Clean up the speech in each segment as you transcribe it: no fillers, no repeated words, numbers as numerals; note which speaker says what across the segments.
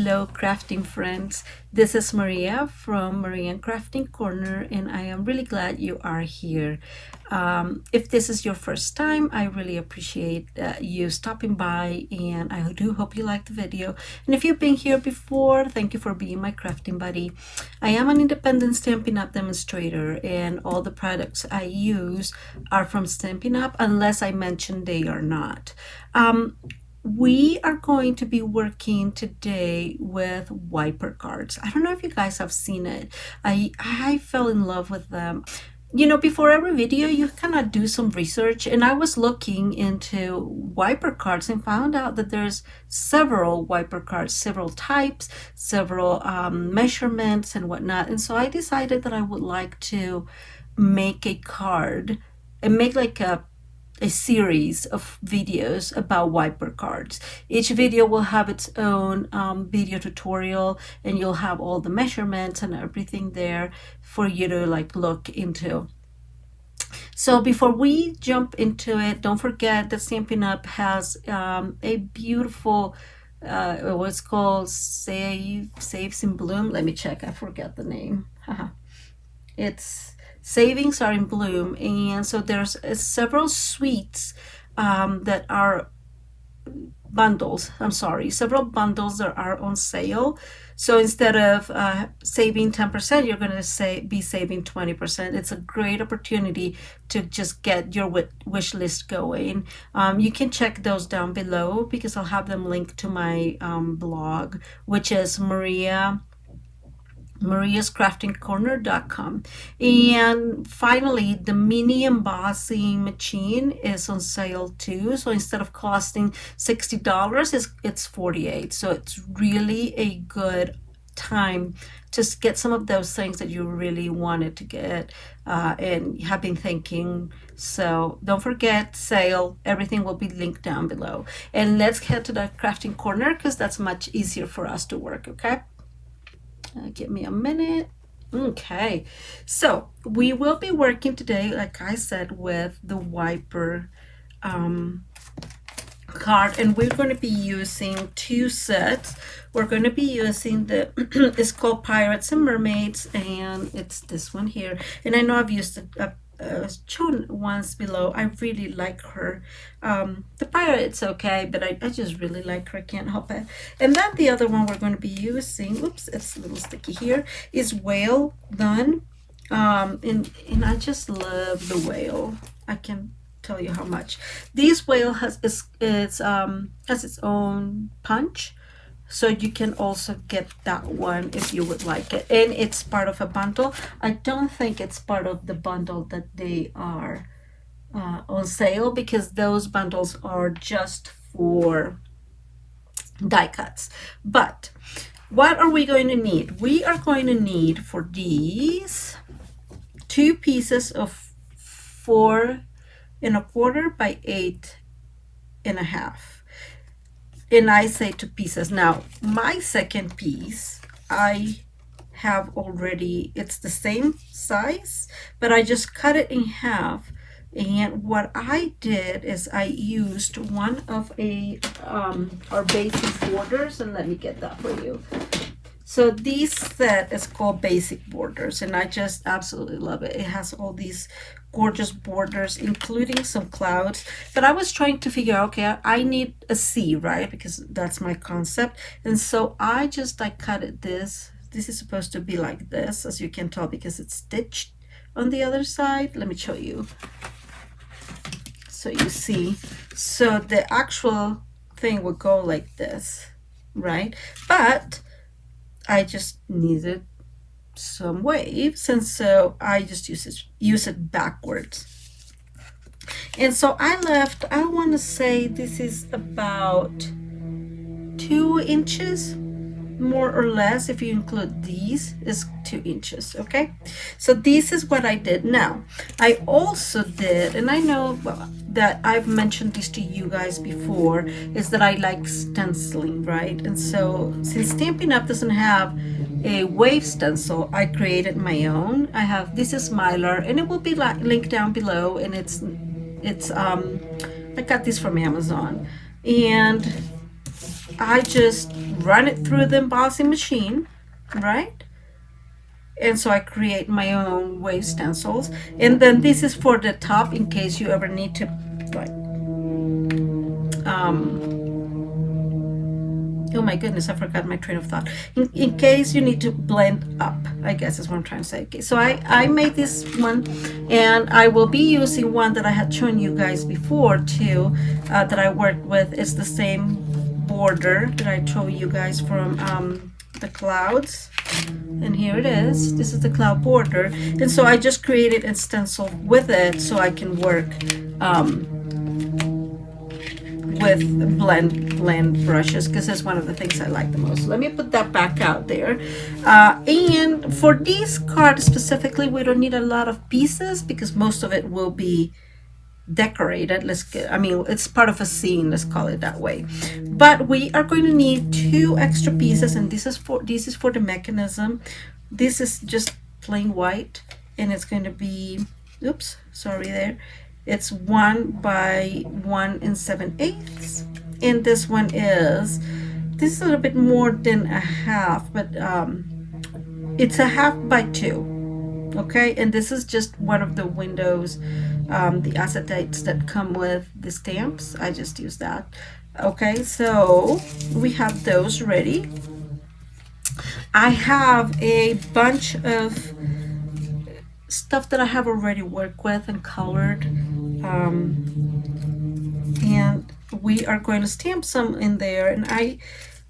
Speaker 1: Hello crafting friends, this is Maria from Maria Crafting Corner, and I am really glad you are here. If this is your first time, I really appreciate you stopping by, and I do hope you like the video. And if you've been here before, thank you for being my crafting buddy. I am an independent Stampin' Up! Demonstrator, and all the products I use are from Stampin' Up! Unless I mention they are not. We are going to be working today with wiper cards. I don't know if you guys have seen it. I fell in love with them. You know, before every video, you kind of do some research, and I was looking into wiper cards and found out that there's several wiper cards, several types, several measurements and whatnot. And so I decided that I would like to make a card and make like a series of videos about wiper cards. Each video will have its own video tutorial, and you'll have all the measurements and everything there for you to like look into. So before we jump into it, don't forget that Stampin' Up! Has a beautiful what's called Saves in Bloom. Let me check, I forget the name. It's Savings Are in Bloom, and so there's several suites that are bundles. Several bundles that are on sale. So instead of saving 10%, you're going to be saving 20%. It's a great opportunity to just get your wish list going. You can check those down below because I'll have them linked to my blog, which is mariascraftingcorner.com. And finally, the mini embossing machine is on sale too. So instead of costing $60, it's $48. So it's really a good time to get some of those things that you really wanted to get and have been thinking. So don't forget, sale, everything will be linked down below. And let's head to the crafting corner because that's much easier for us to work, okay? Give me a minute. Okay, so we will be working today, like I said, with the wiper card, and we're going to be using two sets. We're going to be using the it's called Pirates and Mermaids, and it's this one here. And I know I've used it shown once below. I really like her. The pirate, it's okay, but I just really like her. I can't help it. And then the other one we're going to be using, oops, it's a little sticky here, is Whale Done. And I just love the whale. I can tell you how much. This whale has its own punch. So you can also get that one if you would like it. And it's part of a bundle. I don't think it's part of the bundle that they are on sale, because those bundles are just for die cuts. But what are we going to need? We are going to need for these 2 pieces of 4¼ by 8½. And I say 2 pieces. Now, my second piece, I have already, it's the same size, but I just cut it in half. And what I did is I used one of our basic borders, and let me get that for you. So this set is called Basic Borders, and I just absolutely love it. It has all these gorgeous borders, including some clouds. But I was trying to figure out, okay, I need a sea, right? Because that's my concept. And so I just cut it this. This is supposed to be like this, as you can tell, because it's stitched on the other side. Let me show you. So you see. So the actual thing would go like this, right? But I just needed some waves, and so I just use it backwards. And so I want to say this is about 2 inches, more or less. If you include these, is 2 inches. Okay, so this is what I did. Now I also did, and I know that I've mentioned this to you guys before, is that I like stenciling, right? And so since Stampin' Up! Doesn't have a wave stencil, I created my own. This is Mylar, and it will be linked down below, and it's I got this from Amazon, and I just run it through the embossing machine, right? And so I create my own wave stencils. And then this is for the top in case you ever need to, like, oh my goodness, I forgot my train of thought. In case you need to blend up, I guess is what I'm trying to say. Okay, so I made this one, and I will be using one that I had shown you guys before too, that I worked with. It's the same border that I showed you guys from the clouds. And here it is. This is the cloud border. And so I just created a stencil with it so I can work with blend brushes, because it's one of the things I like the most. Let me put that back out there. And for this card specifically, we don't need a lot of pieces because most of it will be decorated. I mean, it's part of a scene, let's call it that way. But we are going to need 2 extra pieces, and this is for the mechanism. This is just plain white, and it's going to be, oops, sorry there. It's 1 by 1 7/8, and this is a little bit more than a half, but it's a half by 2. Okay, and this is just one of the windows, the acetates that come with the stamps. I just use that. Okay, so we have those ready. I have a bunch of stuff that I have already worked with and colored, and we are going to stamp some in there. And I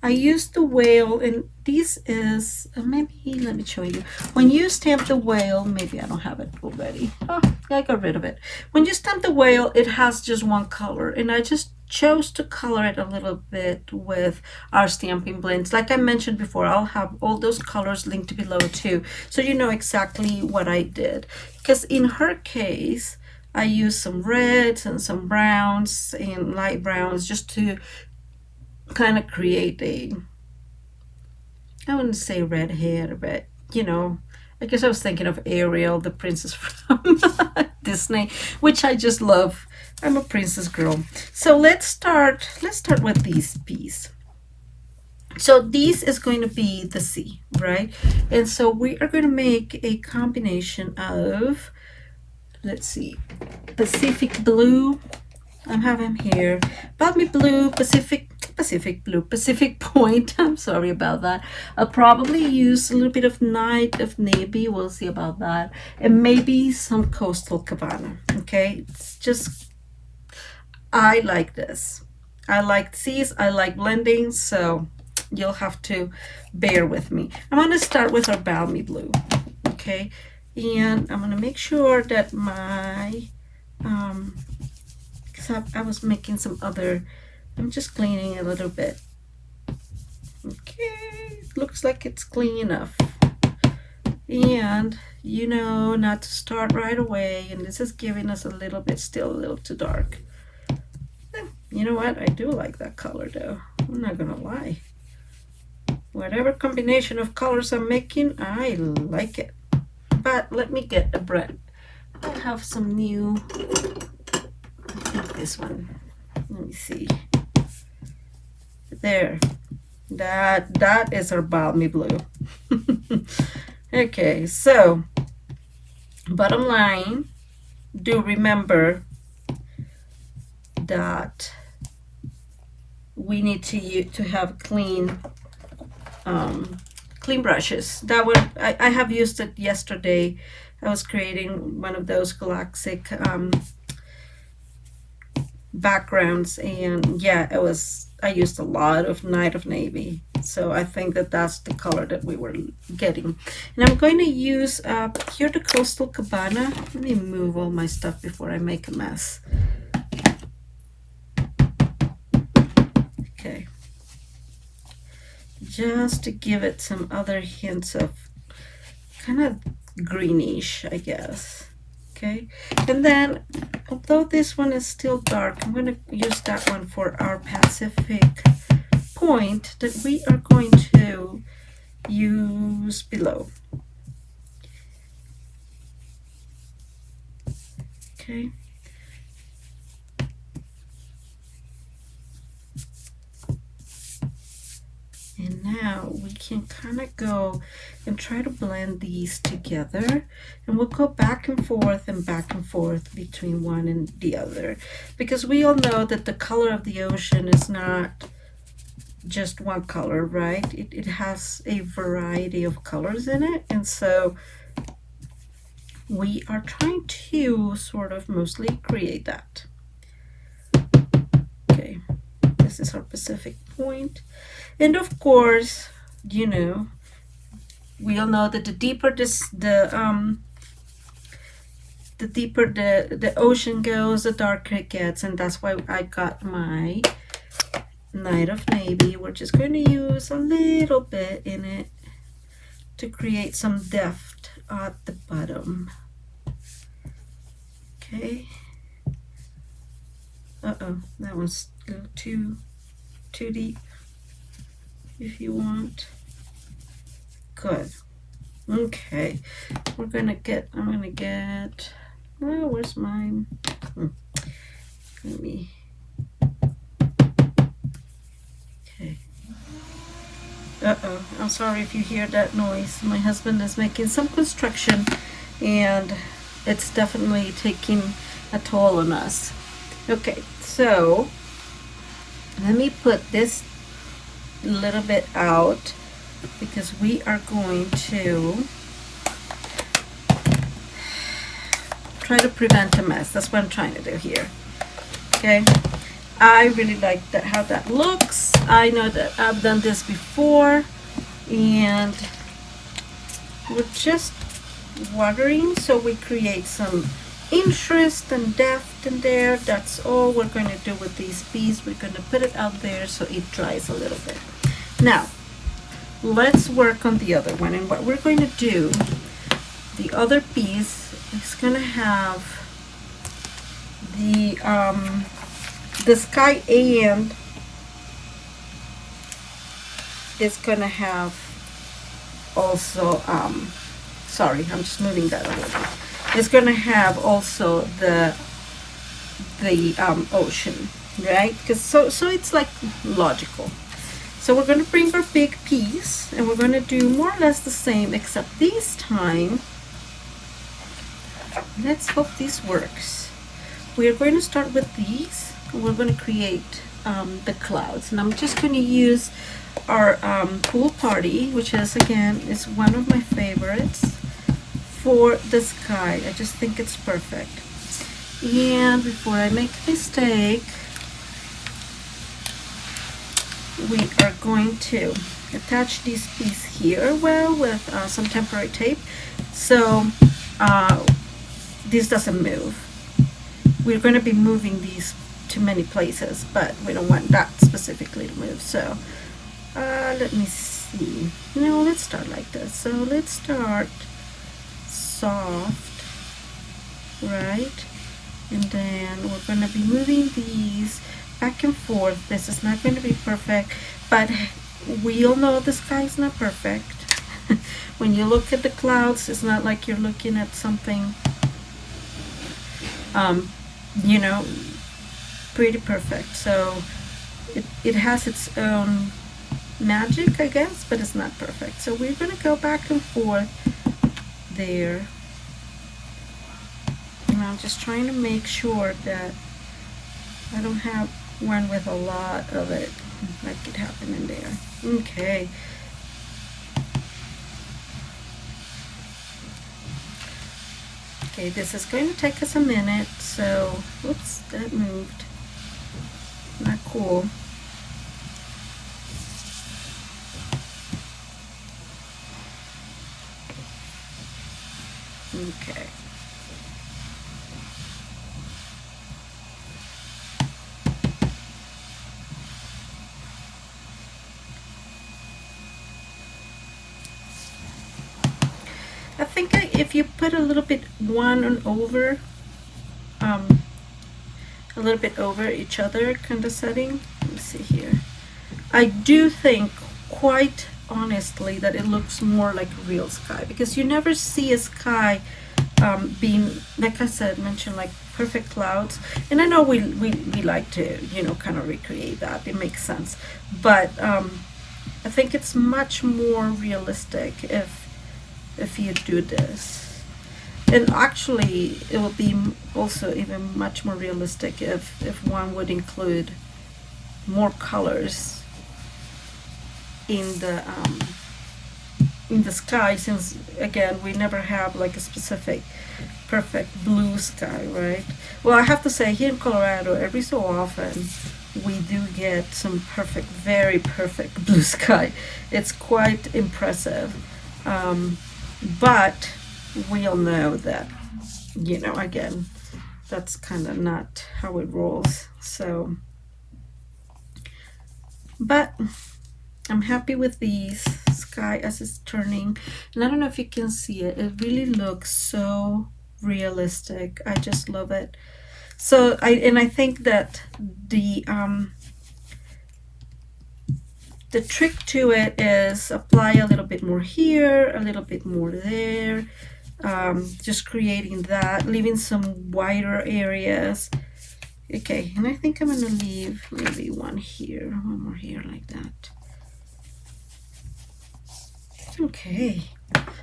Speaker 1: used the whale, and this is maybe, let me show you. When you stamp the whale, maybe I don't have it already. Oh, I got rid of it. When you stamp the whale, it has just one color, and I just chose to color it a little bit with our stamping blends. Like I mentioned before, I'll have all those colors linked below too, so you know exactly what I did. Because in her case, I used some reds and some browns and light browns just to kind of create I wouldn't say red hair, but you know, I guess I was thinking of Ariel, the princess from Disney, which I just love. I'm a princess girl. So let's start with this piece. So this is going to be the sea, right? And so we are going to make a combination of, let's see, Pacific blue. I'm having here Balmy blue, Pacific blue, Pacific point. I'm sorry about that. I'll probably use a little bit of night of navy. We'll see about that, and maybe some coastal cabana. Okay, it's just, I like this. I like seas. I like blending. So you'll have to bear with me. I'm going to start with our balmy blue. Okay, and I'm going to make sure that my I was making some other, I'm just cleaning a little bit. Okay, looks like it's clean enough. And you know not to start right away, and this is giving us a little bit, still a little too dark. You know what, I do like that color though, I'm not gonna lie. Whatever combination of colors I'm making, I like it. But let me get the bread. I have some new, I think this one, let me see, there, that is our balmy blue. Okay, so bottom line, do remember that we need to have clean brushes. That one I have used it yesterday. I was creating one of those galactic backgrounds, and yeah, I used a lot of night of navy, so I think that's the color that we were getting. And I'm going to use here the coastal cabana. Let me move all my stuff before I make a mess. Okay, just to give it some other hints of kind of greenish, I guess. Okay, and then although this one is still dark, I'm going to use that one for our Pacific point that we are going to use below. Okay, can kind of go and try to blend these together, and we'll go back and forth between one and the other, because we all know that the color of the ocean is not just one color, right? It has a variety of colors in it, and so we are trying to sort of mostly create that. Okay, this is our Pacific point. And of course, you know, we all know that the deeper the deeper the ocean goes, the darker it gets, and that's why I got my Night of Navy. We're just going to use a little bit in it to create some depth at the bottom. Okay. Uh-oh, that one's a little too deep. If you want. Good. Okay. I'm gonna get, well, where's mine? Let me, okay. Uh-oh, I'm sorry if you hear that noise. My husband is making some construction, and it's definitely taking a toll on us. Okay, so let me put this little bit out, because we are going to try to prevent a mess. That's what I'm trying to do here. Okay, I really like that, how that looks. I know that I've done this before, and we're just watering so we create some interest and depth in there. That's all we're going to do with these beads. We're going to put it out there so it dries a little bit. Now let's work on the other one, and what we're going to do, the other piece is going to have the sky, and it's going to have also sorry, I'm just moving that around. It's going to have also the ocean, right? Because so it's like logical. So we're going to bring our big piece, and we're going to do more or less the same, except this time, let's hope this works. We are going to start with these, and we're going to create the clouds. And I'm just going to use our pool party, which is, again, is one of my favorites for the sky. I just think it's perfect. And before I make a mistake, we are going to attach this piece here, well, with some temporary tape, so this doesn't move. We're going to be moving these to many places, but we don't want that specifically to move. So let me see. No, let's start like this. So let's start soft, right? And then we're going to be moving these back and forth. This is not going to be perfect, but we all know the sky is not perfect. When you look at the clouds, it's not like you're looking at something you know, pretty perfect. So it has its own magic, I guess, but it's not perfect. So we're going to go back and forth there. And I'm just trying to make sure that I don't have one with a lot of it, like it happened in there. Okay. Okay, this is going to take us a minute, so, whoops, that moved. Not cool. Okay. I think if you put a little bit one on over, a little bit over each other kind of setting. Let me see here. I do think, quite honestly, that it looks more like a real sky, because you never see a sky being, like I said, mentioned, like perfect clouds. And I know we like to, you know, kind of recreate that. It makes sense. But I think it's much more realistic if you do this. And actually, it would be also even much more realistic if one would include more colors in the sky, since again we never have like a specific perfect blue sky, right? Well, I have to say, here in Colorado, every so often we do get some perfect, very perfect blue sky. It's quite impressive. But we all know that, you know, again, that's kind of not how it rolls. So, but I'm happy with these sky as it's turning. And I don't know if you can see it. It really looks so realistic. I just love it. So I think that the trick to it is apply a little bit more here, a little bit more there, just creating that, leaving some wider areas. Okay, and I think I'm gonna leave maybe one more here like that. Okay,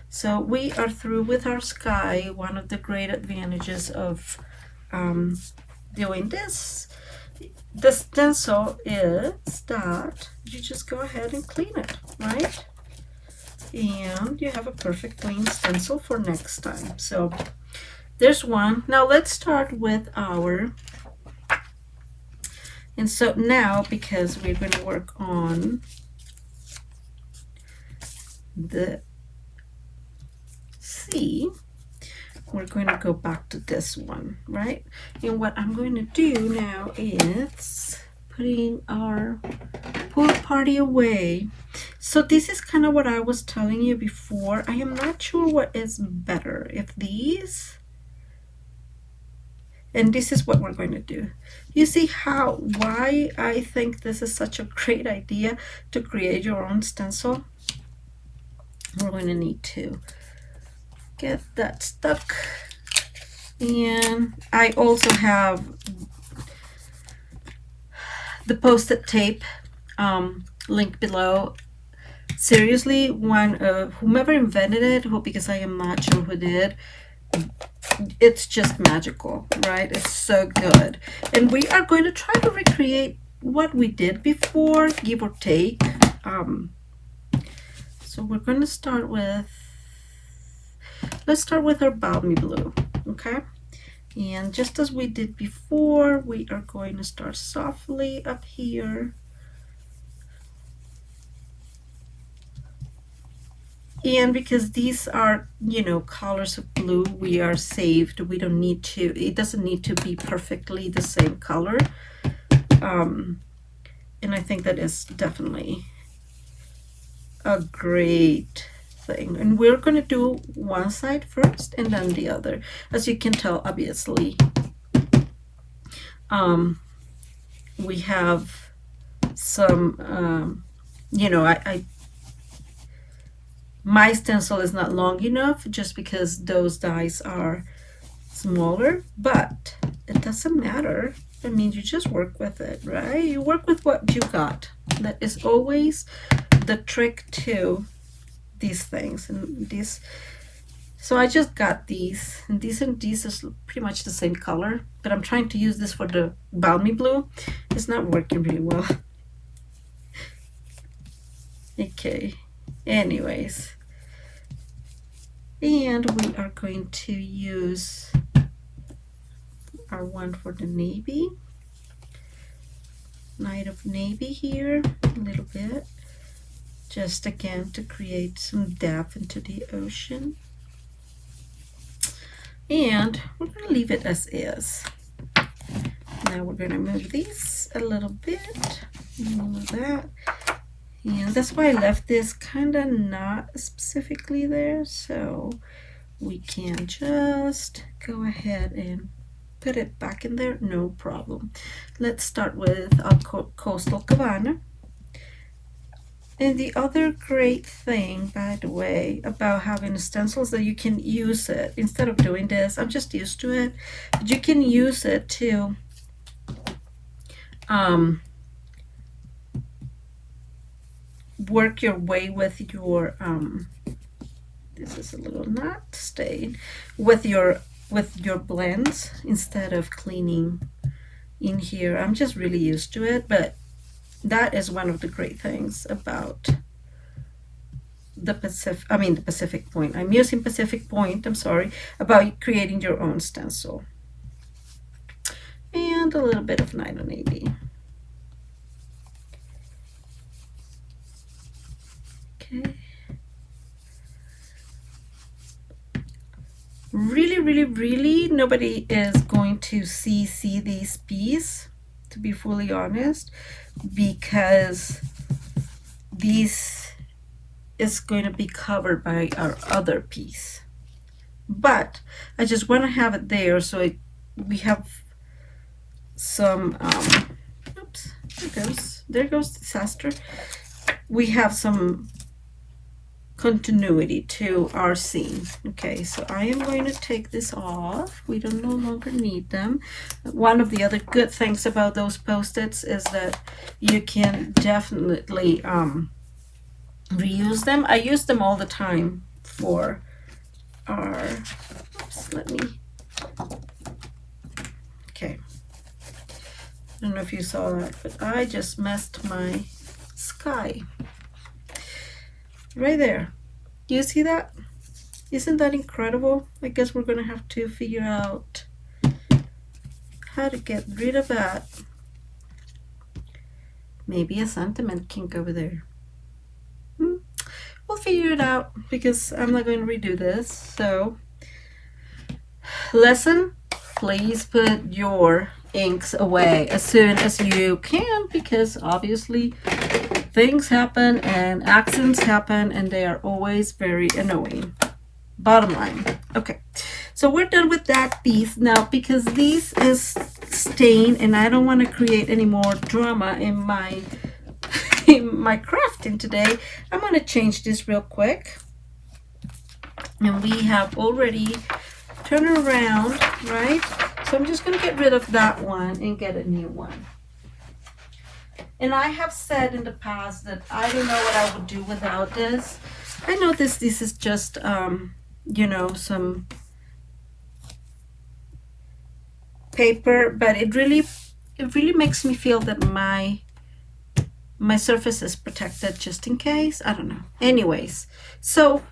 Speaker 1: so we are through with our sky. One of the great advantages of doing this, the stencil, is that you just go ahead and clean it, right? And you have a perfect clean stencil for next time. So there's one. Now let's start with our, and so now, because we're going to work on the C, we're going to go back to this one, right? And what I'm going to do now is putting our pool party away. So this is kind of what I was telling you before. I am not sure what is better, if these, and this is what we're going to do. You see why I think this is such a great idea to create your own stencil? We're going to need to get that stuck, and I also have the post-it tape link below. Seriously, whomever invented it, because I am not sure who did, it's just magical, right? It's so good. And we are going to try to recreate what we did before, give or take. So we're going to start with, let's start with our balmy blue, okay? And just as we did before, we are going to start softly up here. And because these are, you know, colors of blue, we are saved. We don't need to, it doesn't need to be perfectly the same color. And I think that is definitely a great thing. And we're going to do one side first and then the other. As you can tell, obviously, we have some, you know, my stencil is not long enough just because those dies are smaller, but it doesn't matter. I mean, you just work with it, right? You work with what you got. That is always the trick to these things. And these, so I just got these, and these is pretty much the same color, but I'm trying to use this for the balmy blue. It's not working really well. Okay, anyways, and we are going to use our one for the navy, Night of Navy here, a little bit, just again to create some depth into the ocean. And we're going to leave it as is. Now we're going to move these a little bit, all of that. And that's why I left this kind of not specifically there, so we can just go ahead and put it back in there, no problem. Let's start with our coastal cabana. And the other great thing, by the way, about having a stencil is that you can use it instead of doing this. I'm just used to it, but you can use it to work your way with your this is a little not stained, with your blends instead of cleaning in here. I'm just really used to it, but that is one of the great things about the Pacific Point. I'm using Pacific Point, I'm sorry, about creating your own stencil. And a little bit of nylon 80. Okay. Really, nobody is going to see these pieces, to be fully honest, because these is going to be covered by our other piece. But I just want to have it there so we have some oops, there goes disaster. We have some continuity to our scene. Okay, so I am going to take this off. We don't no longer need them. One of the other good things about those Post-its is that you can definitely reuse them. I use them all the time for our, oops, let me, okay, I don't know if you saw that, but I just messed my sky right there. Do you see that? Isn't that incredible? I guess we're gonna have to figure out how to get rid of that. Maybe a sentiment kink over there. We'll figure it out because I'm not going to redo this. So, lesson, please put your inks away as soon as you can, because obviously things happen and accidents happen and they are always very annoying. Bottom line. Okay, so we're done with that piece now, because this is stained and I don't want to create any more drama in my crafting today. I'm going to change this real quick, and we have already turned around, right? So I'm just going to get rid of that one and get a new one. And I have said in the past that I don't know what I would do without this. I know this is just you know, some paper, but it really makes me feel that my surface is protected just in case. I don't know. Anyways, so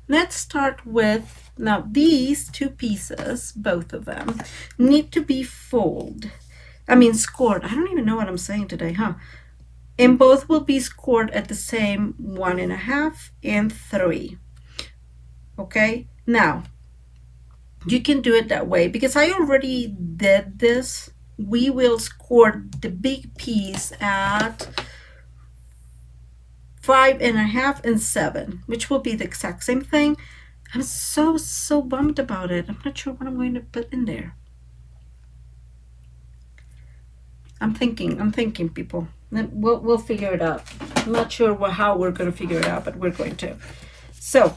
Speaker 1: let's start with, now these two pieces, both of them, need to be scored. I don't even know what I'm saying today, huh? And both will be scored at the same 1.5 and 3. Okay, now you can do it that way because I already did this. We will score the big piece at 5.5 and 7, which will be the exact same thing. I'm so bummed about it. I'm not sure what I'm going to put in there. I'm thinking, people. We'll figure it out. I'm not sure how we're going to figure it out, but we're going to. So,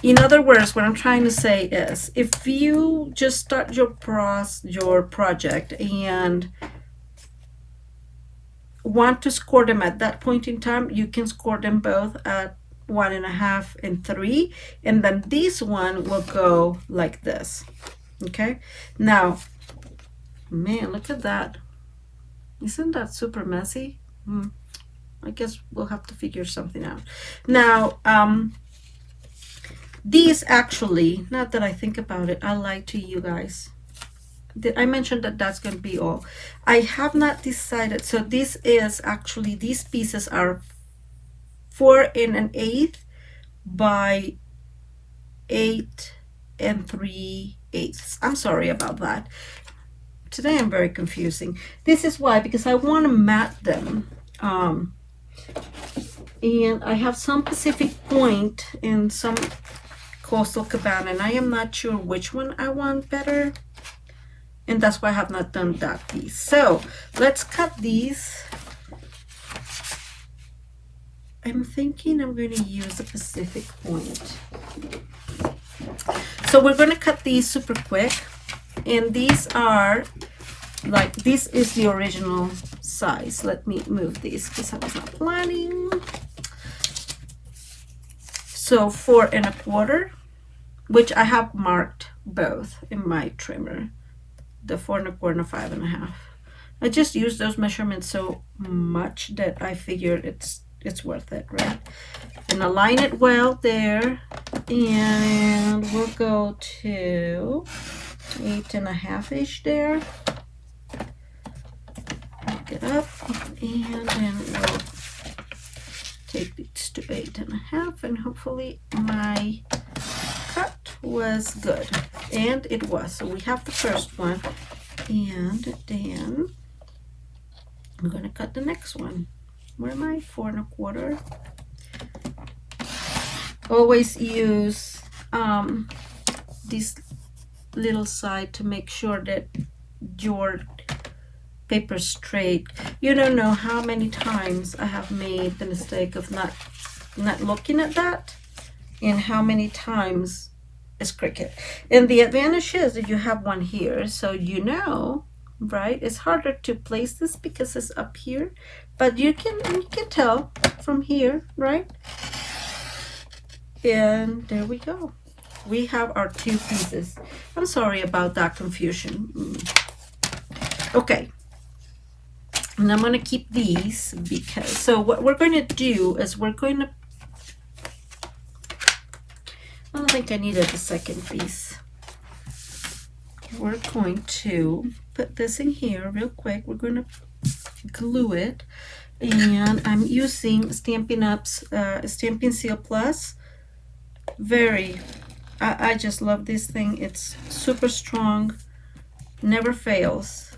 Speaker 1: in other words, what I'm trying to say is, if you just start your project and want to score them at that point in time, you can score them both at 1.5 and 3, and then this one will go like this. Okay, now, man, look at that. Isn't that super messy? I guess we'll have to figure something out. Now, these actually, not that I think about it, I lied to you guys. I mentioned that that's going to be all. I have not decided. So this is actually, these pieces are 4 1/8 by 8 3/8. I'm sorry about that. Today I'm very confusing. This is why, because I want to mat them. And I have some Pacific Point and some Coastal Cabana, and I am not sure which one I want better. And that's why I have not done that piece. So let's cut these. I'm thinking I'm going to use a Pacific Point. So we're going to cut these super quick. And these are, like, this is the original size. Let me move this because I was not planning. So 4 1/4, which I have marked both in my trimmer, the 4 1/4 and 5 1/2. I just use those measurements so much that I figured it's worth it, right? And align it well there, and we'll go to 8 1/2-ish there. Pick it up, and then we'll take these to 8 1/2, and hopefully my cut was good, and it was. So we have the first one, and then I'm gonna cut the next one. Where am I? 4 1/4. Always use this little side to make sure that your paper's straight. You don't know how many times I have made the mistake of not looking at that, and how many times it's crooked. And the advantage is that you have one here, so you know, right? It's harder to place this because it's up here, but you can tell from here, right? And there we go. We have our 2 pieces. I'm sorry about that confusion. Okay. And I'm going to keep these because, so what we're going to do is we're going to, I don't think I needed the second piece. We're going to put this in here real quick. We're going to glue it. And I'm using Stampin' Up's Stampin' Seal Plus. I just love this thing. It's super strong, never fails.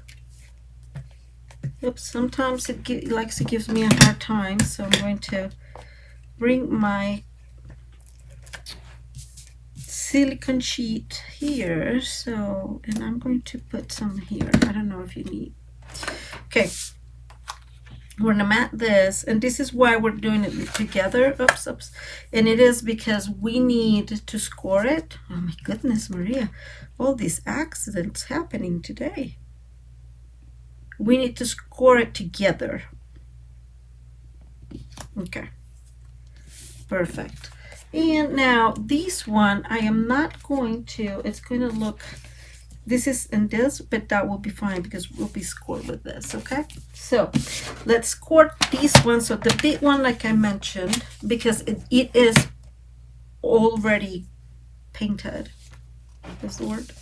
Speaker 1: Oops, sometimes it gives me a hard time, so I'm going to bring my silicone sheet here, so, and I'm going to put some here. I don't know if you need. Okay, we're gonna mat this, and this is why we're doing it together. Oops. And it is because we need to score it. Oh my goodness, Maria, all these accidents happening today. We need to score it together. Okay, perfect. And now this one, I am not going to, it's going to look, this is in this, but that will be fine because we'll be scored with this, okay? So let's score these ones. So the big one, like I mentioned, because it is already painted, is the word.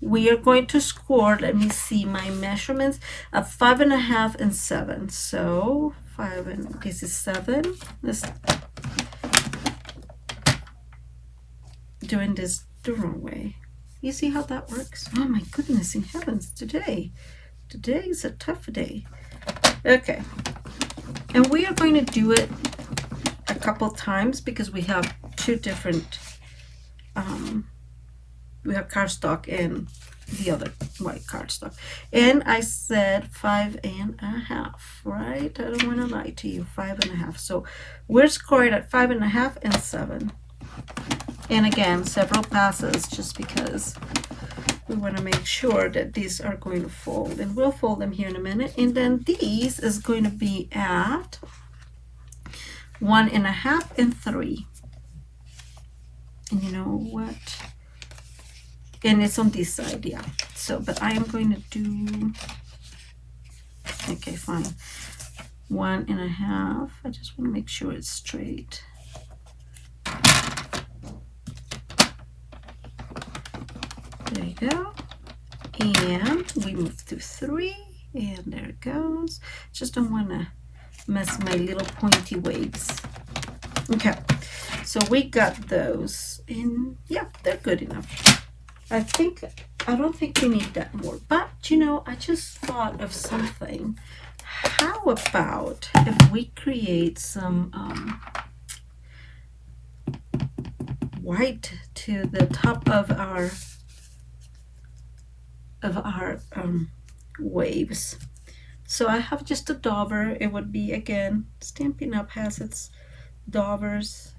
Speaker 1: We are going to score, let me see my measurements, of 5 1/2 and 7. So 5 and this is 7. Let's doing this the wrong way. You see how that works? Oh my goodness in heavens, today is a tough day. Okay, and we are going to do it a couple times because we have 2 different we have cardstock and the other white cardstock, and I said 5 1/2, right? I don't want to lie to you. 5 1/2. So we're scoring at 5 1/2 and 7. And again, several passes just because we want to make sure that these are going to fold, and we'll fold them here in a minute. And then these is going to be at 1 1/2 and 3. And you know what? And it's on this side, yeah. So, but I am going to do, okay, fine. 1 1/2. I just want to make sure it's straight. There you go. And we move to 3, and there it goes. Just don't want to mess my little pointy waves. Okay, so we got those, and yeah, they're good enough. I don't think we need that more, but you know, I just thought of something. How about if we create some white to the top of our waves? So I have just a dauber. It would be, again, Stampin' Up has its daubers.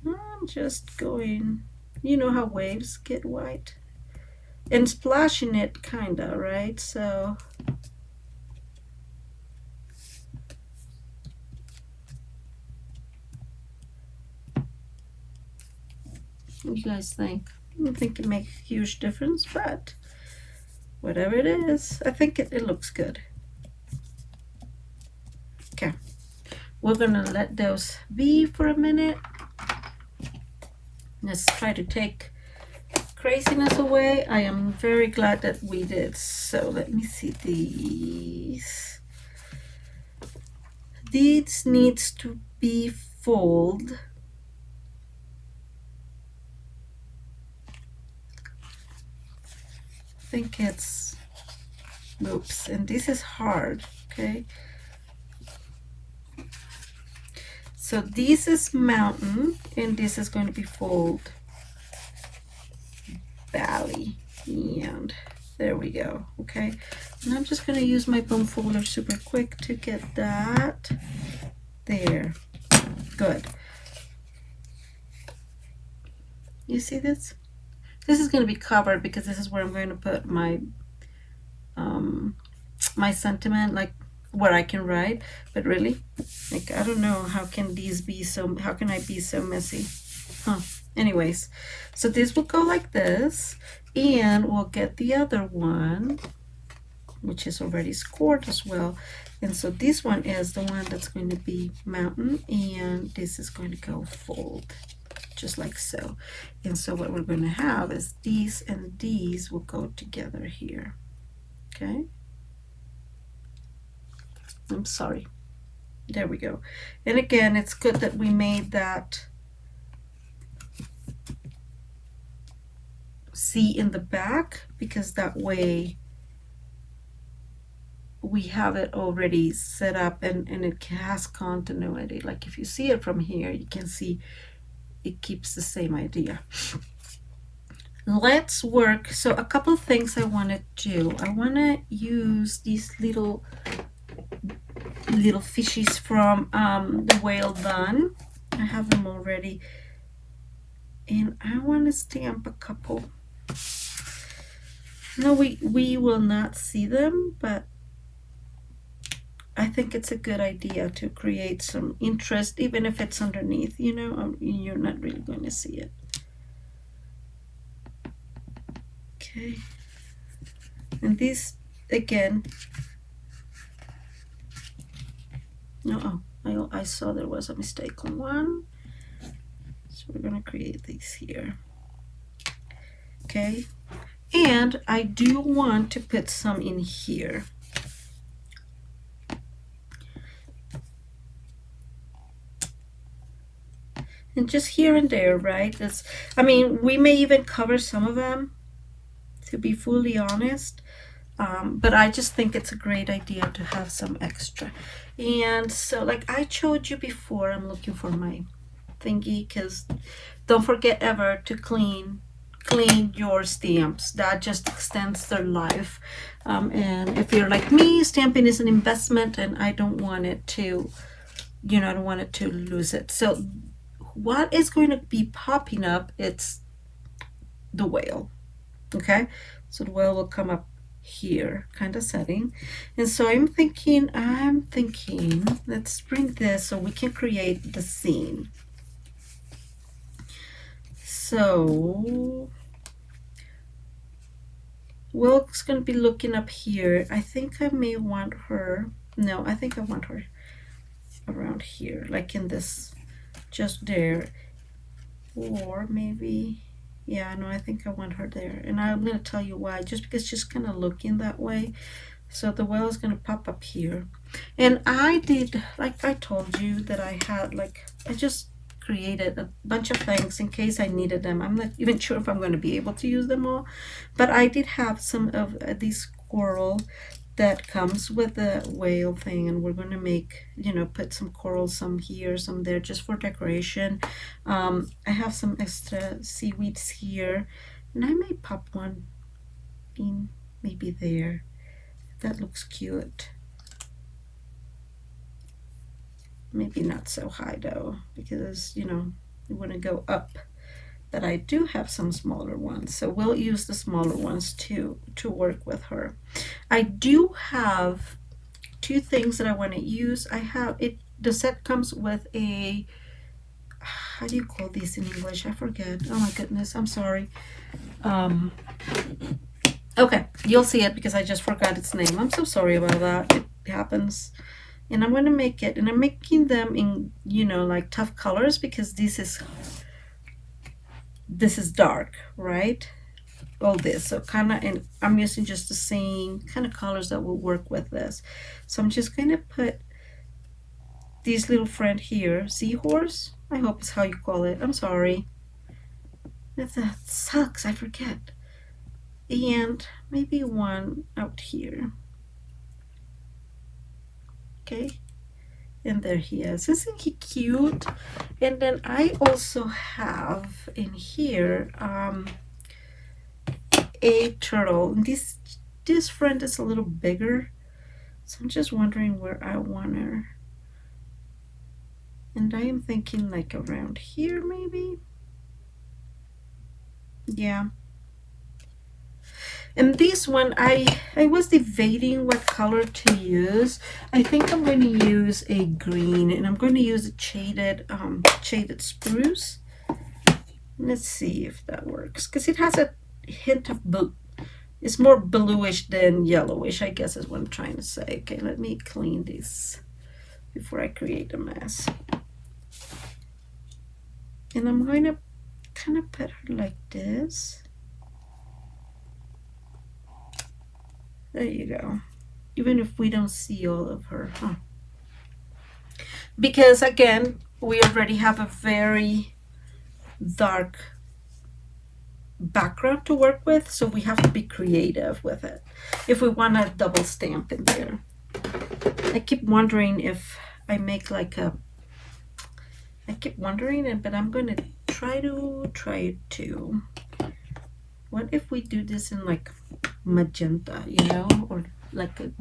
Speaker 1: I'm just going, you know how waves get white, and splashing it kinda, right? So What do you guys think? I don't think it makes a huge difference, but whatever it is, I think it looks good. Okay, we're gonna let those be for a minute. Let's try to take craziness away. I am very glad that we did. So let me see these. These needs to be folded. I think it's, oops, and this is hard, okay? So this is mountain, and this is going to be fold valley, and there we go. Okay, and I'm just going to use my bone folder super quick to get that there. Good. You see this? This is going to be covered because this is where I'm going to put my my sentiment, like where I can write. But really, like, I don't know, how can these be so, how can I be so messy? Huh. Anyways, so this will go like this, and we'll get the other one, which is already scored as well. And so this one is the one that's going to be mountain, and this is going to go fold, just like so. And so what we're going to have is these and these will go together here. Okay, I'm sorry. There we go. And again, it's good that we made that C in the back, because that way we have it already set up, and it has continuity. Like if you see it from here, you can see it keeps the same idea. Let's work. So a couple of things I want to do. I want to use these little fishies from the Whale Done. I have them already, and I want to stamp a couple. No, we will not see them, but I think it's a good idea to create some interest, even if it's underneath, you know, you're not really going to see it. Okay, and these again, no, I saw there was a mistake on one, so we're going to create these here. Okay, and I do want to put some in here. And just here and there, right? That's, I mean, we may even cover some of them, to be fully honest, but I just think it's a great idea to have some extra. And so, like I showed you before, I'm looking for my thingy, because don't forget ever to clean your stamps. That just extends their life. And if you're like me, stamping is an investment, and I don't want it to, you know, I don't want it to lose it. So what is going to be popping up, it's the whale. Okay, so the whale will come up here, kind of setting. And so I'm thinking, let's bring this so we can create the scene. So Wilk's going to be looking up here. I think I may want her, no, I think I want her around here, like in this, just there. Or maybe, yeah, no, I think I want her there. And I'm going to tell you why, just because she's kind of looking that way. So the whale is going to pop up here. And I did, like I told you, that I had, like, I just created a bunch of things in case I needed them. I'm not even sure if I'm going to be able to use them all, but I did have some of these coral that comes with the whale thing, and we're going to make, you know, put some coral, some here, some there, just for decoration. I have some extra seaweeds here, and I may pop one in maybe there. That looks cute. Maybe not so high though, because, you know, you want to go up. But I do have some smaller ones, so we'll use the smaller ones to work with her. I do have two things that I want to use. I have it, the set comes with a, how do you call these in English? I forget. Oh my goodness, I'm sorry. Okay, you'll see it because I just forgot its name. I'm so sorry about that. It happens. And I'm going to make it, and I'm making them in, you know, like tough colors because this is dark, right? All this, so kind of, and I'm using just the same kind of colors that will work with this. So I'm just going to put this little friend here, seahorse, I hope is how you call it. I'm sorry. That sucks, I forget. And maybe one out here. Okay, and there he is. Isn't he cute? And then I also have in here a turtle. And this friend is a little bigger, so I'm just wondering where I want her. And I am thinking like around here maybe. Yeah. And this one, I was debating what color to use. I think I'm going to use a green, and I'm going to use a shaded spruce. Let's see if that works, because it has a hint of blue. It's more bluish than yellowish, I guess is what I'm trying to say. Okay, let me clean this before I create a mess. And I'm going to kind of put her like this. There you go. Even if we don't see all of her, huh? Because again, we already have a very dark background to work with, so we have to be creative with it if we want a double stamp in there. I keep wondering if I make like a, but I'm going to try it too. What if we do this in like magenta, you know, or like a,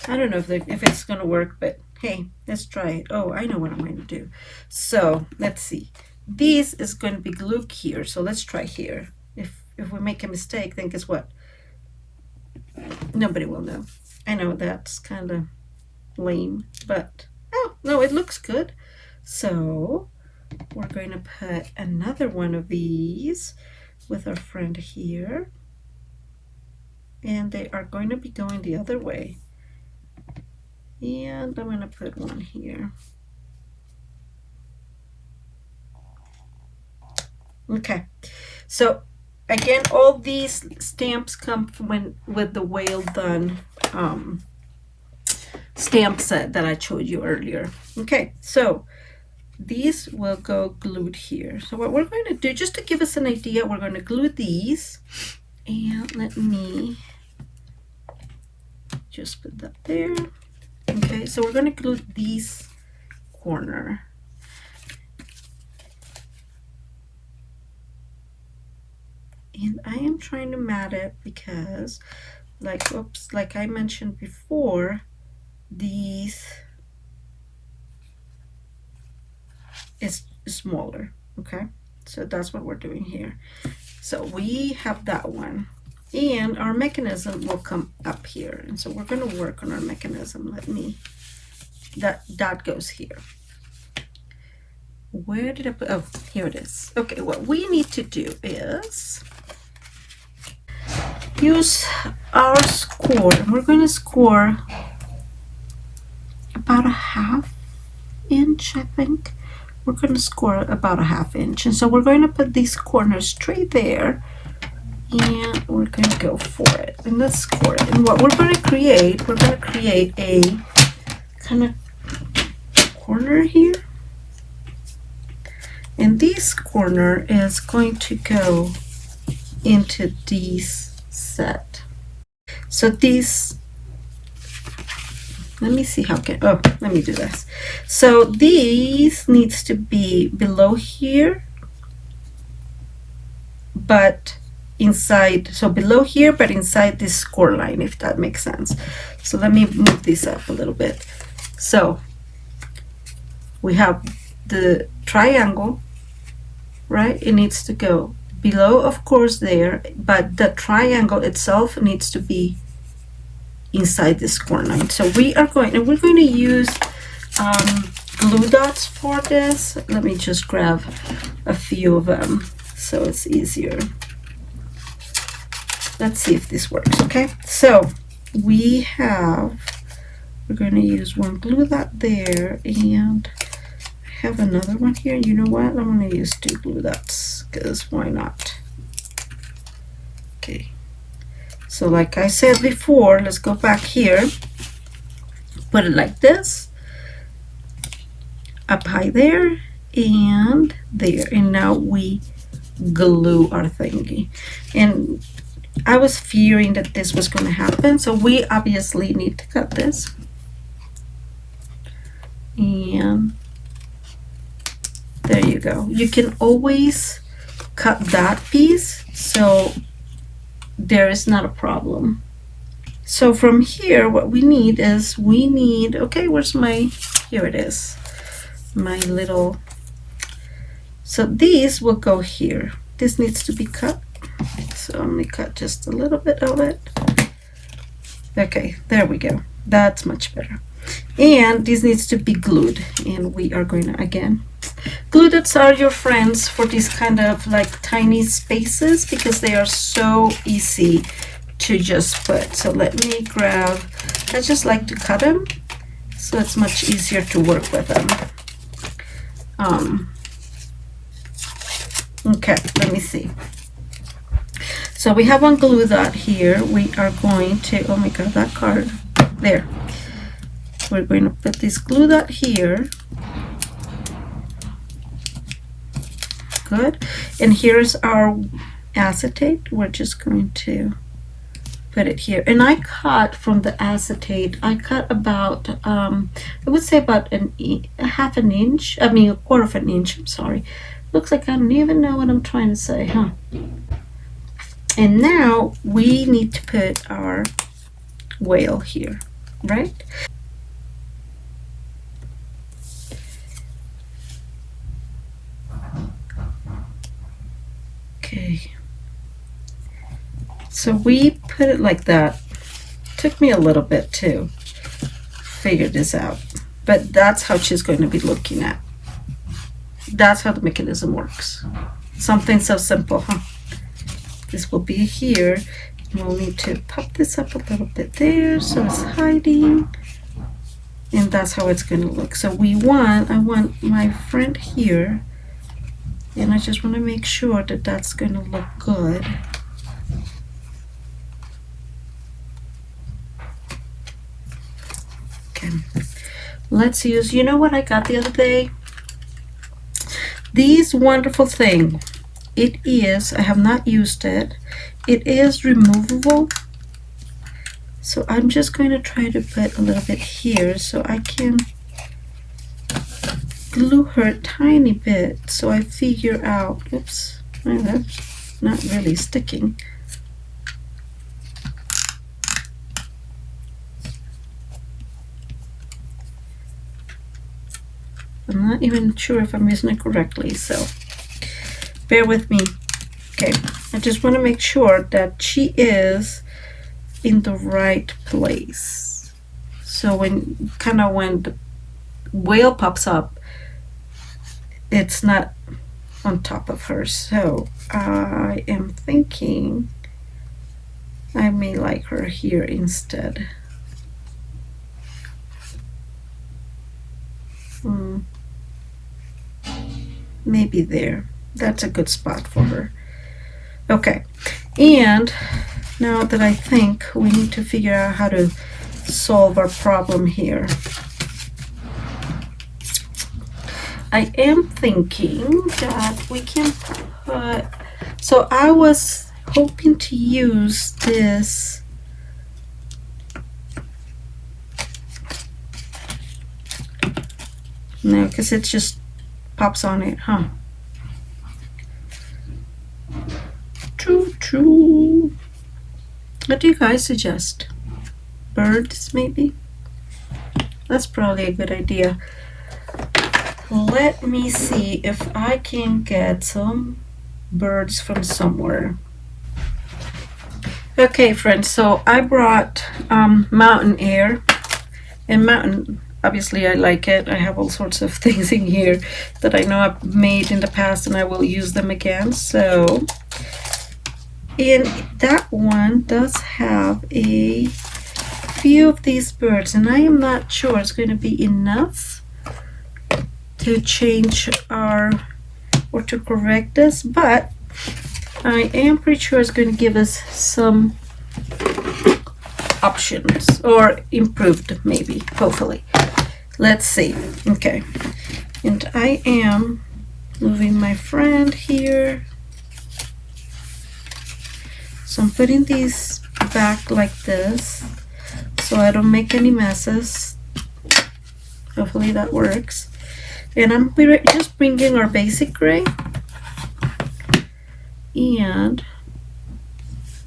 Speaker 1: I don't know if it's gonna work, but hey, let's try it. Oh, I know what I'm going to do. So let's see. This is going to be glued here, so let's try here. If we make a mistake, then guess what? Nobody will know. I know that's kind of lame, but oh no, it looks good. So we're going to put another one of these with our friend here, and they are going to be going the other way. And I'm going to put one here. Okay, so again, all these stamps come from with the Well Done stamp set that I showed you earlier. Okay, so these will go glued here. So what we're going to do, just to give us an idea, we're going to glue these, and let me just put that there. Okay, so we're going to glue these corner. And I am trying to mat it because, like, oops, like I mentioned before, these is smaller. Okay, so that's what we're doing here. So we have that one, and our mechanism will come up here, and so we're going to work on our mechanism. Let me, that goes here. Where did I put, oh, here it is. Okay, what we need to do is use our score, and we're going to score about a 1/2 inch, I think. We're going to score about a 1/2 inch, and so we're going to put these corners straight there, and we're going to go for it, and let's score it. And what we're going to create, a kind of corner here, and this corner is going to go into this set. So these, let me see how can, oh, let me do this. So these needs to be below here, but inside, so below here, but inside this score line, if that makes sense. So let me move this up a little bit. So we have the triangle, right? It needs to go below, of course, there, but the triangle itself needs to be inside this score line. So we are going, and we're going to use glue dots for this. Let me just grab a few of them so it's easier. Let's see if this works. Okay, so we're going to use one glue dot there, and I have another one here. You know what, I'm going to use 2 glue dots because why not. Okay, so like I said before, let's go back here, put it like this, up high there and there, and now we glue our thingy. And I was fearing that this was going to happen, so we obviously need to cut this. And there you go. You can always cut that piece, so there is not a problem. So from here, what we need is, okay, where's here it is, my little, so these will go here. This needs to be cut. So I'm going to cut just a little bit of it. Okay, there we go. That's much better. And this needs to be glued. And we are going to, again, glue dots are your friends for these kind of like tiny spaces because they are so easy to just put. So let me grab, I just like to cut them so it's much easier to work with them. Okay, let me see. So we have one glue dot here. We are going to, oh my god, that card, there. We're going to put this glue dot here. Good. And here's our acetate. We're just going to put it here. And I cut from the acetate, I cut about, I would say about a half an inch, I mean a quarter of an inch, I'm sorry. Looks like I don't even know what I'm trying to say, huh? And now we need to put our whale here, right? Okay. So we put it like that. Took me a little bit to figure this out, but that's how she's going to be looking at. That's how the mechanism works. Something so simple, huh? This will be here. We'll need to pop this up a little bit there so it's hiding. And that's how it's going to look. So I want my friend here, and I just want to make sure that that's going to look good. Okay. Let's use, you know what I got the other day? These wonderful thing. It is, I have not used it. It is removable. So I'm just going to try to put a little bit here so I can glue her a tiny bit so I figure out, oops, that's not really sticking. I'm not even sure if I'm using it correctly, so bear with me. Okay, I just want to make sure that she is in the right place. So when the whale pops up, it's not on top of her. So I am thinking I may like her here instead. Maybe there. That's a good spot for her. Okay, and now that I think we need to figure out how to solve our problem here. I am thinking that we can put, so I was hoping to use this no, because it just pops on it, huh? True. What do you guys suggest? Birds, maybe? That's probably a good idea. Let me see if I can get some birds from somewhere. Okay, friends, so I brought mountain air, and obviously I like it. I have all sorts of things in here that I know I've made in the past and I will use them again. So, and that one does have a few of these birds, and I am not sure it's going to be enough to change our, or to correct this, but I am pretty sure it's going to give us some options, or improved maybe, hopefully. Let's see. Okay, and I am moving my friend here, so I'm putting these back like this so I don't make any messes. Hopefully that works. And I'm just bringing our basic gray, and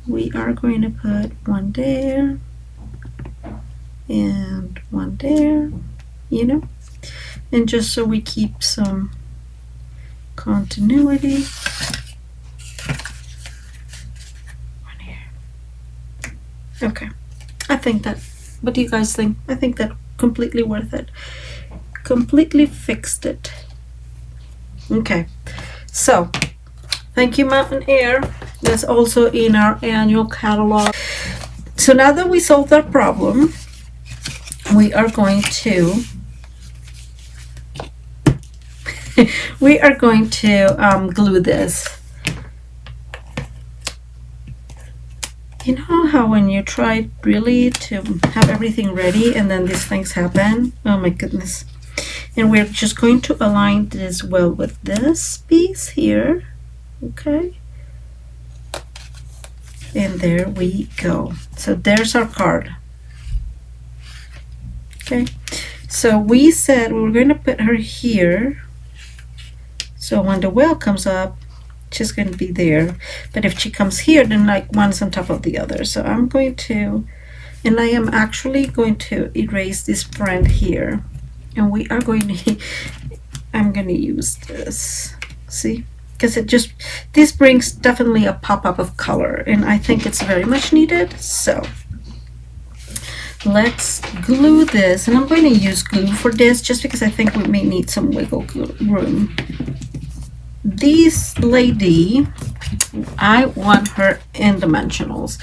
Speaker 1: we are going to put one there and one there, you know, and just so we keep some continuity. One here. Okay, I think that, what do you guys think? I think that completely worth it. Completely fixed it. Okay, so thank you, Mountain Air. That's also in our annual catalog. So now that we solved that problem, we are going to glue this. You know how when you try really to have everything ready and then these things happen? Oh my goodness. And we're just going to align this well with this piece here. Okay. And there we go. So there's our card. Okay. So we said we were going to put her here. So when the whale comes up, she's going to be there. But if she comes here, then like one's on top of the other. So I'm going to, and I am actually going to erase this friend here. And we are going to, I'm going to use this, see, because it just, this brings definitely a pop-up of color, and I think it's very much needed. So let's glue this, and I'm going to use glue for this just because I think we may need some wiggle room. This lady, I want her in dimensionals.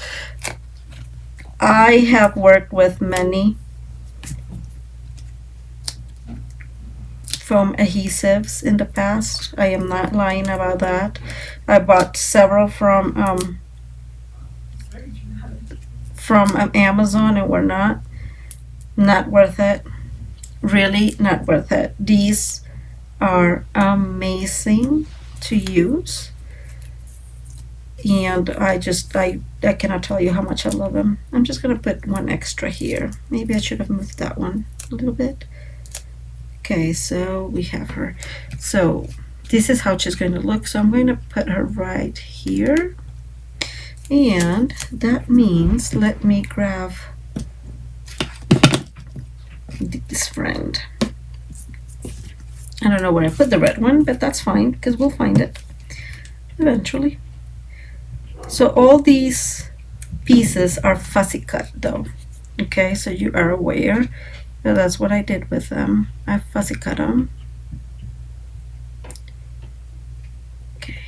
Speaker 1: I have worked with many foam adhesives in the past. I am not lying about that. I bought several from Amazon and were not worth it. Really not worth it. These are amazing to use, and I cannot tell you how much I love them. I'm just gonna put one extra here. Maybe I should have moved that one a little bit. Okay, so we have her. So this is how she's going to look. So I'm going to put her right here. And that means, let me grab this friend. I don't know where I put the red one, but that's fine because we'll find it eventually. So all these pieces are fussy cut though. Okay, so you are aware. So that's what I did with them. I fussy cut them. Okay.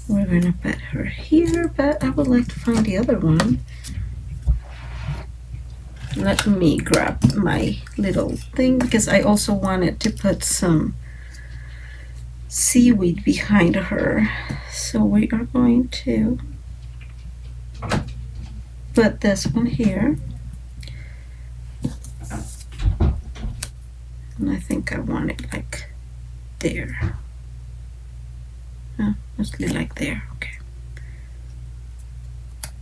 Speaker 1: We're going to put her here, but I would like to find the other one. Let me grab my little thing because I also wanted to put some seaweed behind her. So we are going to put this one here. And I think I want it like there. Mostly like there. Okay.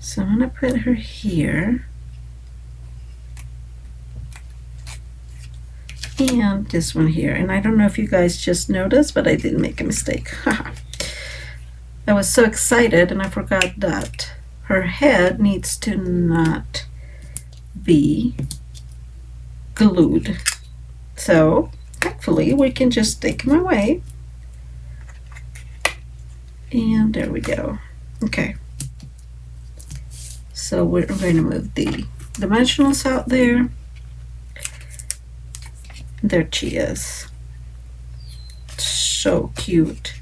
Speaker 1: So I'm going to put her here. And this one here. And I don't know if you guys just noticed, but I did make a mistake. I was so excited and I forgot that her head needs to not be glued. So thankfully we can just take them away. And there we go. Okay. So we're going to move the dimensionals out there. There she is. So cute.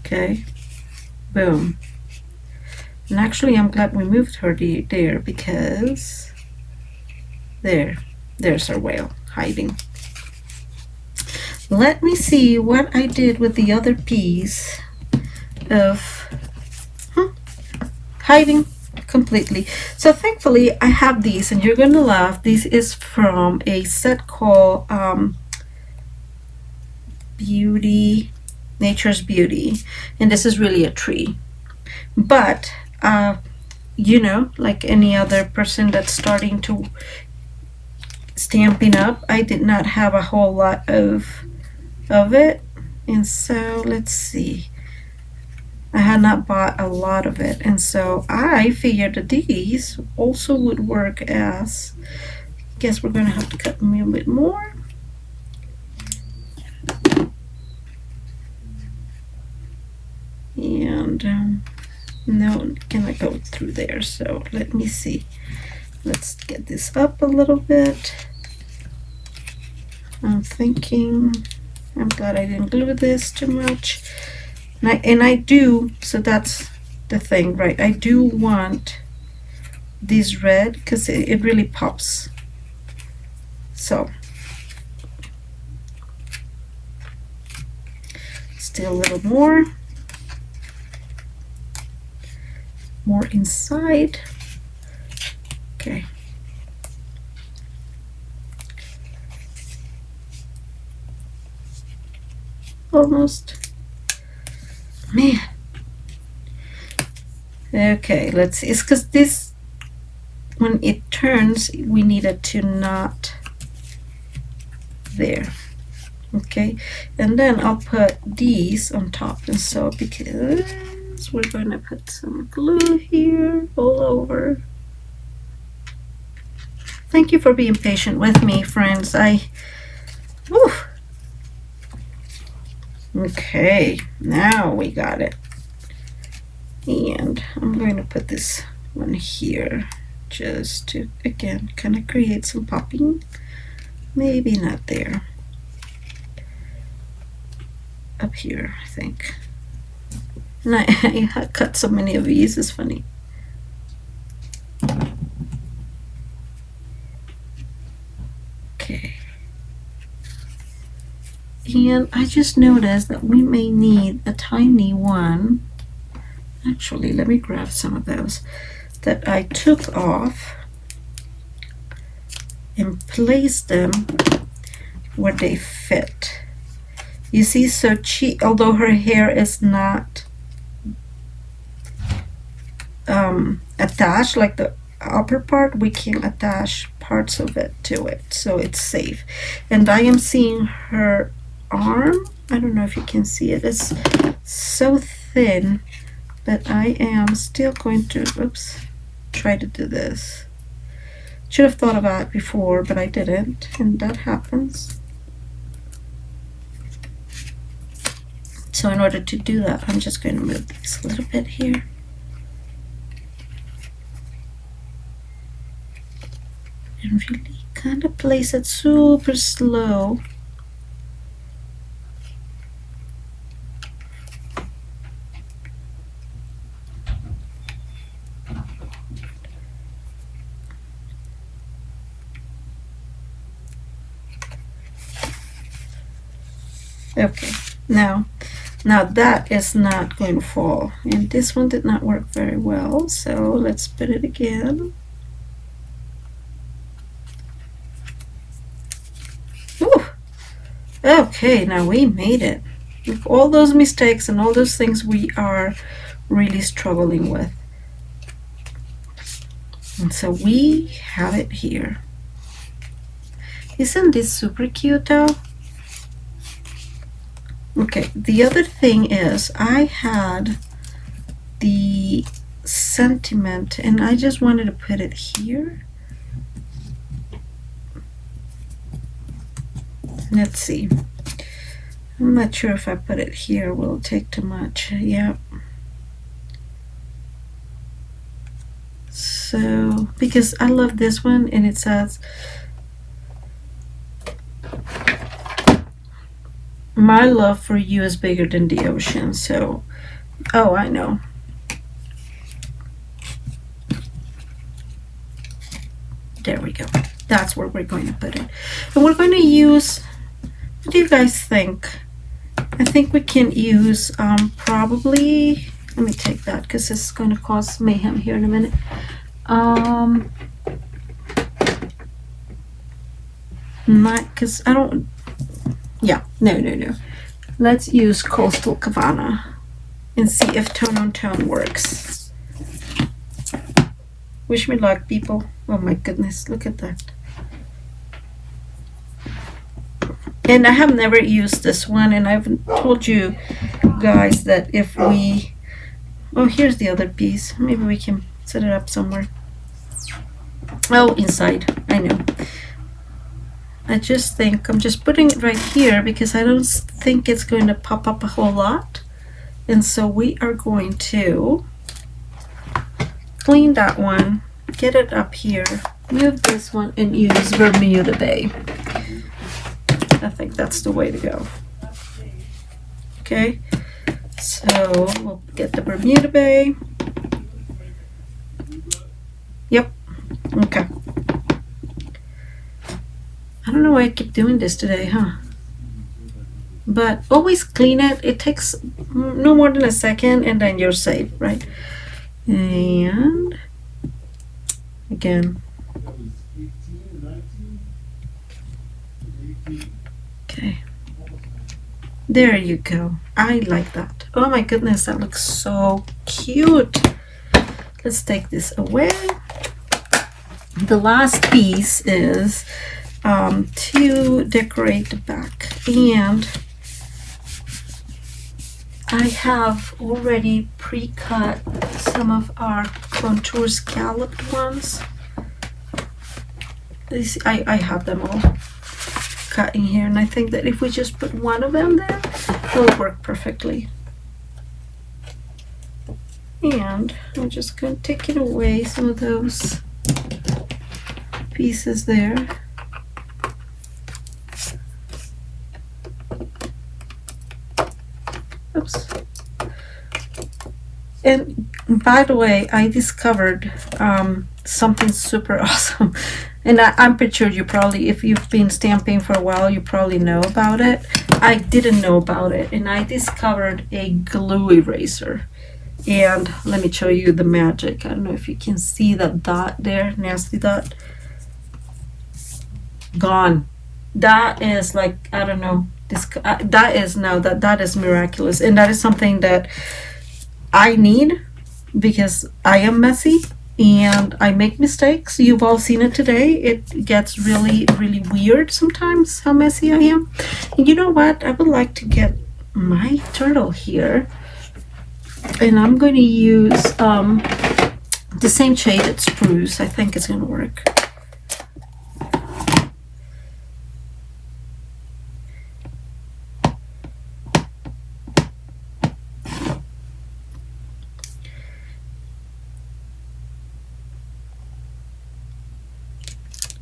Speaker 1: Okay, boom. And actually I'm glad we moved her there, because there's our whale hiding. Let me see what I did with the other piece of hiding completely. So thankfully I have these, and you're gonna laugh. This is from a set called Nature's Beauty, and this is really a tree. But you know, like any other person that's starting to Stampin' Up, I did not have a whole lot of it, and so let's see, I had not bought a lot of it, and so I figured that these also would work as, I guess we're gonna have to cut them a little bit more. And no, cannot go through there, so let me see. Let's get this up a little bit. I'm glad I didn't glue this too much. And I do, so that's the thing, right? I do want this red because it really pops. So still a little more inside. Okay. Almost. Man. Okay, let's see. It's because this, when it turns, we needed to not there. Okay, and then I'll put these on top, and so because we're going to put some glue here all over. Thank you for being patient with me, friends. Whew. Okay, now we got it. And I'm going to put this one here just to, again, kind of create some popping. Maybe not there. Up here, I think. And I cut so many of these, it's funny. Okay. And I just noticed that we may need a tiny one. Actually, let me grab some of those that I took off and place them where they fit. You see, so although her hair is not attached like the upper part, we can attach parts of it to it, so it's safe. And I am seeing her arm. I don't know if you can see it. It's so thin, but I am still going to, oops, try to do this. Should have thought about it before, but I didn't, and that happens. So in order to do that, I'm just going to move this a little bit here. And really kind of place it super slow. Okay, now that is not going to fall, and this one did not work very well, so let's put it again. Ooh. Okay, now we made it. With all those mistakes and all those things we are really struggling with, and so we have it here. Isn't this super cute though? Okay, the other thing is I had the sentiment and I just wanted to put it here. Let's see. I'm not sure if I put it here will take too much. Yeah. So, because I love this one, and it says, my love for you is bigger than the ocean. So, oh, I know. There we go. That's where we're going to put it. And we're going to use, what do you guys think? I think we can use probably, let me take that because this is going to cause mayhem here in a minute. Not because I don't, yeah, no. Let's use Coastal Cabana and see if tone on tone works. Wish me luck, people. Oh my goodness, look at that. And I have never used this one, and I've told you guys that if we, oh, here's the other piece. Maybe we can set it up somewhere. Oh, inside, I know. I just think I'm just putting it right here because I don't think it's going to pop up a whole lot. And so we are going to clean that one, get it up here, move this one, and use Bermuda Bay. I think that's the way to go. Okay, so we'll get the Bermuda Bay. Yep, okay. I don't know why I keep doing this today, huh? But always clean it. It takes no more than a second, and then you're safe, right? And again. Okay. There you go. I like that. Oh my goodness, that looks so cute. Let's take this away. The last piece is to decorate the back, and I have already pre-cut some of our contour scalloped ones. These, I have them all cut in here, and I think that if we just put one of them there, it'll work perfectly. And I'm just going to take it away, some of those pieces there. Oops. And by the way, I discovered something super awesome. And I'm pretty sure you probably, if you've been stamping for a while, you probably know about it. I didn't know about it, and I discovered a glue eraser. And let me show you the magic. I don't know if you can see that dot there, nasty dot. Gone. That is like, I don't know, this that is now, that is miraculous, and that is something that I need because I am messy and I make mistakes. You've all seen it today. It gets really weird sometimes how messy I am. And you know what, I would like to get my turtle here, and I'm going to use the same shaded spruce. I think it's going to work.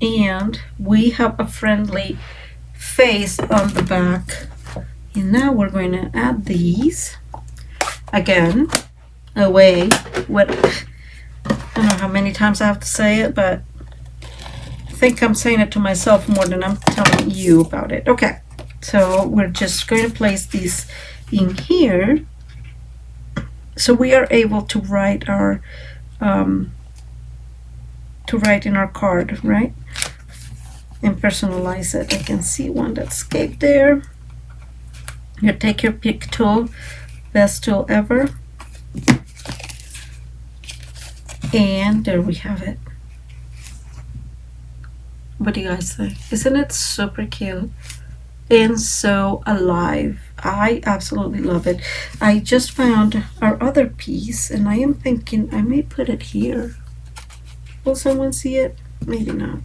Speaker 1: And we have a friendly face on the back, and now we're going to add these again away. What, I don't know how many times I have to say it, but I think I'm saying it to myself more than I'm telling you about it. Okay, so we're just going to place these in here so we are able to write our in our card, right? And personalize it. I can see one that escaped there. You take your pick tool, best tool ever, and there we have it. What do you guys think? Isn't it super cute and so alive? I absolutely love it. I just found our other piece, and I am thinking I may put it here. Will someone see it? Maybe not.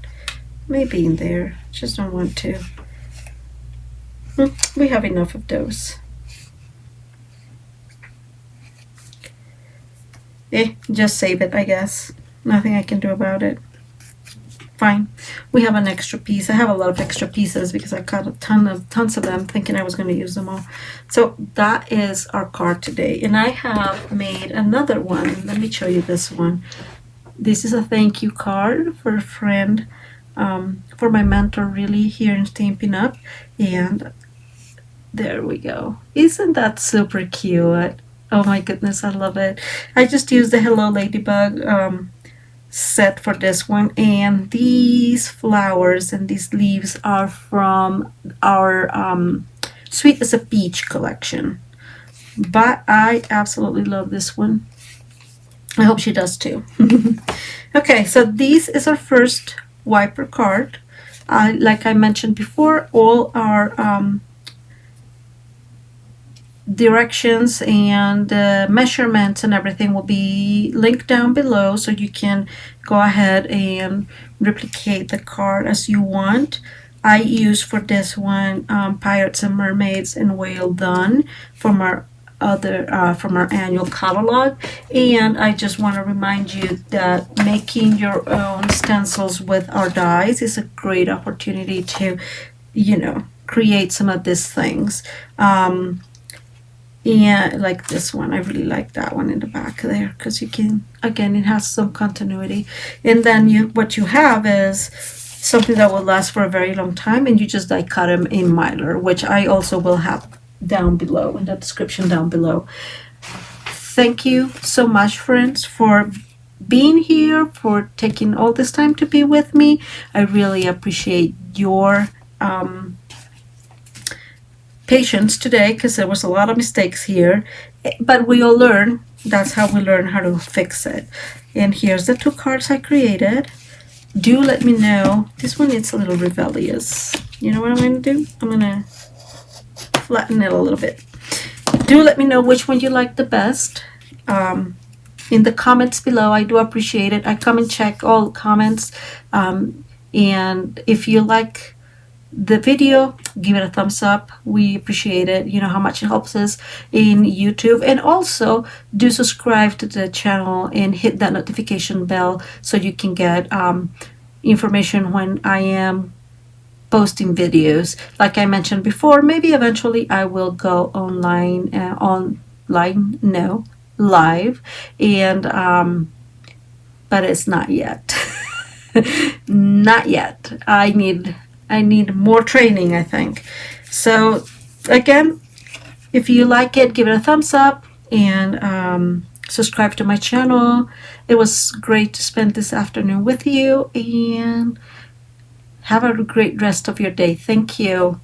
Speaker 1: Maybe in there. Just don't want to. We have enough of those. Just save it, I guess. Nothing I can do about it. Fine. We have an extra piece. I have a lot of extra pieces because I cut a tons of them thinking I was going to use them all. So that is our card today. And I have made another one. Let me show you this one. This is a thank you card for a friend, for my mentor really here in Stampin'Up. And there we go. Isn't that super cute? Oh my goodness, I love it. I just used the Hello Ladybug set for this one, and these flowers and these leaves are from our Sweet as a Peach collection. But I absolutely love this one. I hope she does too. Okay, so this is our first wiper card. Like I mentioned before, all our directions and measurements and everything will be linked down below, so you can go ahead and replicate the card as you want. I use for this one Pirates and Mermaids and Whale Done from our annual catalog. And I just want to remind you that making your own stencils with our dies is a great opportunity to, create some of these things. And like this one, I really like that one in the back there, because you can, again, it has some continuity. And then what you have is something that will last for a very long time, and you just die cut them in Mylar, which I also will have down below in the description down below. Thank you so much, friends, for being here, for taking all this time to be with me. I really appreciate your patience today, because there was a lot of mistakes here, but we all learn. That's how we learn how to fix it. And here's the two cards I created. Do let me know. This one is a little rebellious. You know what I'm going to do? I'm going to flatten it a little bit. Do let me know which one you like the best in the comments below. I do appreciate it. I come and check all comments, and if you like the video, give it a thumbs up. We appreciate it. You know how much it helps us in YouTube. And also do subscribe to the channel and hit that notification bell so you can get information when I am posting videos. Like I mentioned before, maybe eventually I will go live, and but it's not yet. Not yet. I need more training, I think. So again, if you like it, give it a thumbs up and subscribe to my channel. It was great to spend this afternoon with you, and have a great rest of your day. Thank you.